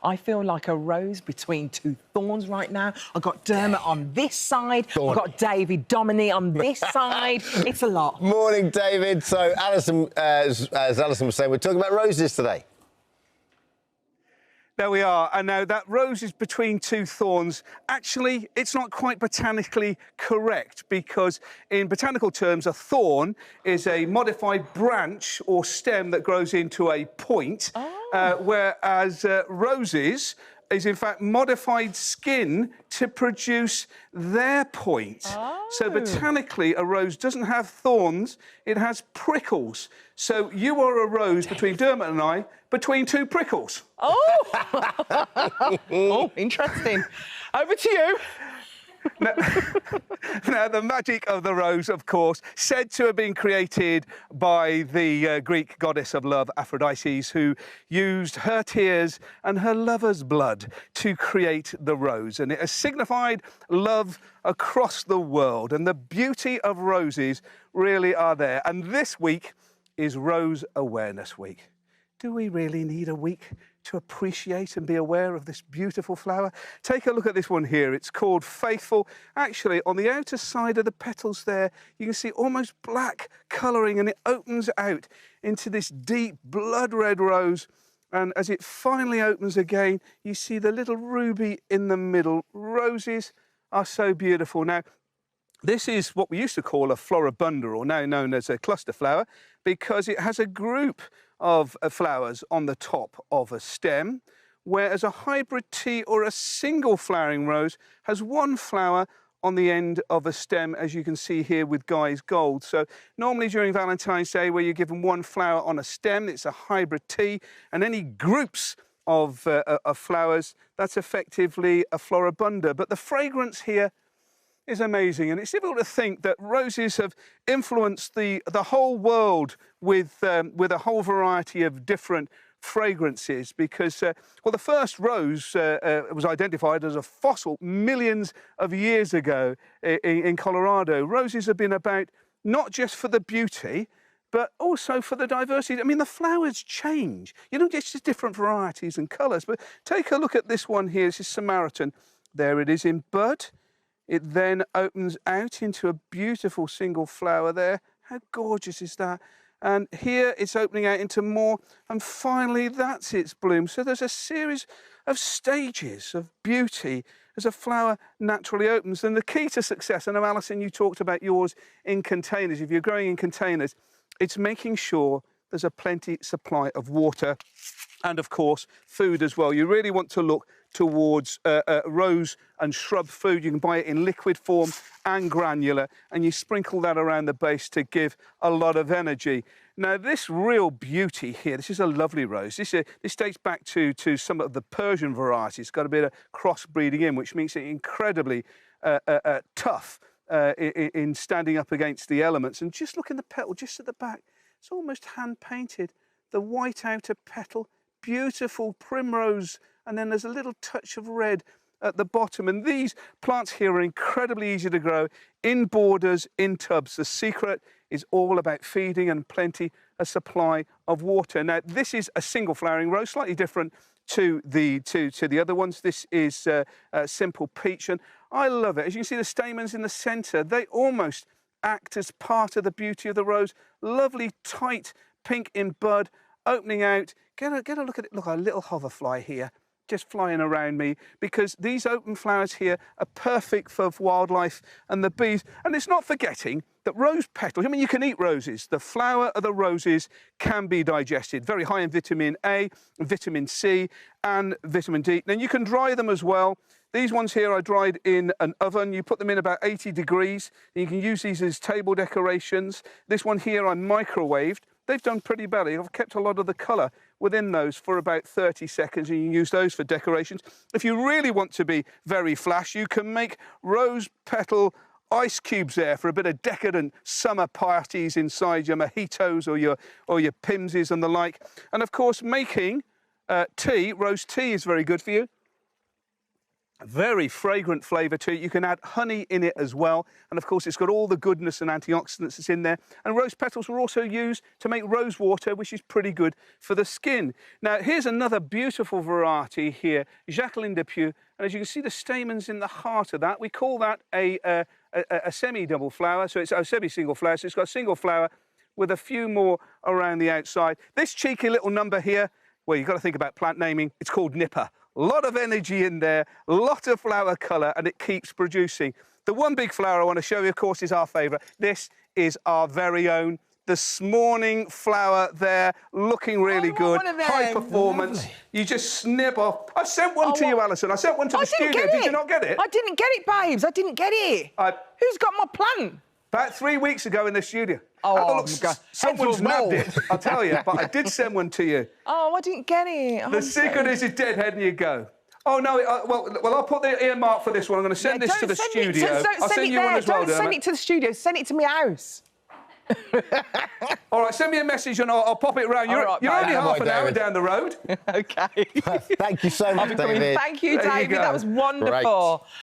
I feel like a rose between two thorns right now. I've got Dermot on this side. I've got David Domoney on this side. It's a lot. Morning, David. So, Alison, as Alison was saying, we're talking about roses today. There we are. And now that rose is between two thorns. Actually, it's not quite botanically correct because in botanical terms, a thorn is a modified branch or stem that grows into a point, whereas roses is in fact modified skin to produce their point. So botanically, a rose doesn't have thorns, it has prickles. So you are a rose between Dermot and I, between two prickles. Oh! Oh, interesting. Over to you. Now, the magic of the rose, of course, said to have been created by the Greek goddess of love, Aphrodite, who used her tears and her lover's blood to create the rose. And it has signified love across the world. And the beauty of roses really are there. And this week is Rose Awareness Week. Do we really need a week to appreciate and be aware of this beautiful flower? Take a look at this one here. It's called Faithful. Actually, on the outer side of the petals there, you can see almost black colouring, and it opens out into this deep blood red rose. And as it finally opens again, you see the little ruby in the middle. Roses are so beautiful. Now, this is what we used to call a floribunda, or now known as a cluster flower, because it has a group of flowers on the top of a stem, whereas a hybrid tea or a single flowering rose has one flower on the end of a stem, as you can see here with Guy's Gold. So normally during Valentine's Day, where you're given one flower on a stem, it's a hybrid tea, and any groups of flowers, that's effectively a floribunda. But the fragrance here is amazing, and it's difficult to think that roses have influenced the whole world with a whole variety of different fragrances, because well, the first rose was identified as a fossil millions of years ago in Colorado. Roses have been about not just for the beauty, but also for the diversity. I mean, the flowers change. You know, it's just different varieties and colours. But take a look at this one here. This is Samaritan. There it is in bud. It then opens out into a beautiful single flower there. How gorgeous is that? And here it's opening out into more, and finally that's its bloom. So there's a series of stages of beauty as a flower naturally opens. And the key to success, I know, Alison, you talked about yours in containers. If you're growing in containers, it's making sure there's a plenty supply of water and, of course, food as well. You really want to look towards rose and shrub food. You can buy it in liquid form and granular, and you sprinkle that around the base to give a lot of energy. Now, this real beauty here, this is a lovely rose. This dates back to some of the Persian varieties. It's got a bit of crossbreeding in, which makes it incredibly tough in standing up against the elements. And just look in the petal, just at the back, it's almost hand-painted. The white outer petal, beautiful primrose, and then there's a little touch of red at the bottom. And these plants here are incredibly easy to grow in borders, in tubs. The secret is all about feeding and plenty a supply of water. Now, this is a single flowering rose, slightly different to the other ones. This is Simple Peach, and I love it. As you can see, the stamens in the centre, they almost act as part of the beauty of the rose. Lovely, tight pink in bud, opening out. Get a look at it. Look, a little hoverfly here, just flying around me, because these open flowers here are perfect for wildlife and the bees. And it's not forgetting that rose petals, I mean, you can eat roses. The flower of the roses can be digested, very high in vitamin A, vitamin C, and vitamin D. Then you can dry them as well. These ones here are dried in an oven. You put them in about 80 degrees. And you can use these as table decorations. This one here I microwaved. They've done pretty badly. I've kept a lot of the colour within those for about 30 seconds, and you can use those for decorations. If you really want to be very flash, you can make rose petal ice cubes there for a bit of decadent summer parties inside your mojitos or your Pimses and the like. And of course, making tea, rose tea, is very good for you. Very fragrant flavour to it. You can add honey in it as well. And of course, it's got all the goodness and antioxidants that's in there. And rose petals were also used to make rose water, which is pretty good for the skin. Now, here's another beautiful variety here, Jacqueline de Pieux. And as you can see, the stamens in the heart of that, we call that a semi-double flower. So it's a semi-single flower. So it's got a single flower with a few more around the outside. This cheeky little number here, well, you've got to think about plant naming. It's called Nipper. A lot of energy in there, a lot of flower colour, and it keeps producing. The one big flower I want to show you, of course, is our favourite. This is our very own, this morning flower there, looking really good. High performance. Lovely. You just snip off. I sent one to you, Alison. I sent one to the studio. Did you not get it? I didn't get it, babes. I didn't get it. Who's got my plant? About 3 weeks ago in the studio. Oh, look, someone's nabbed it, I'll tell you, but I did send one to you. Oh, I didn't get it. The secret is it's deadhead and you go. Oh, no, well, I'll put the earmark for this one. I'm going to send this to the studio. I'll send you one as well, Don't send it to the studio. Send it to my house. All right, send me a message and I'll pop it around. You're only half an hour down the road. OK. Thank you so much, David. Thank you, David. That was wonderful. Great.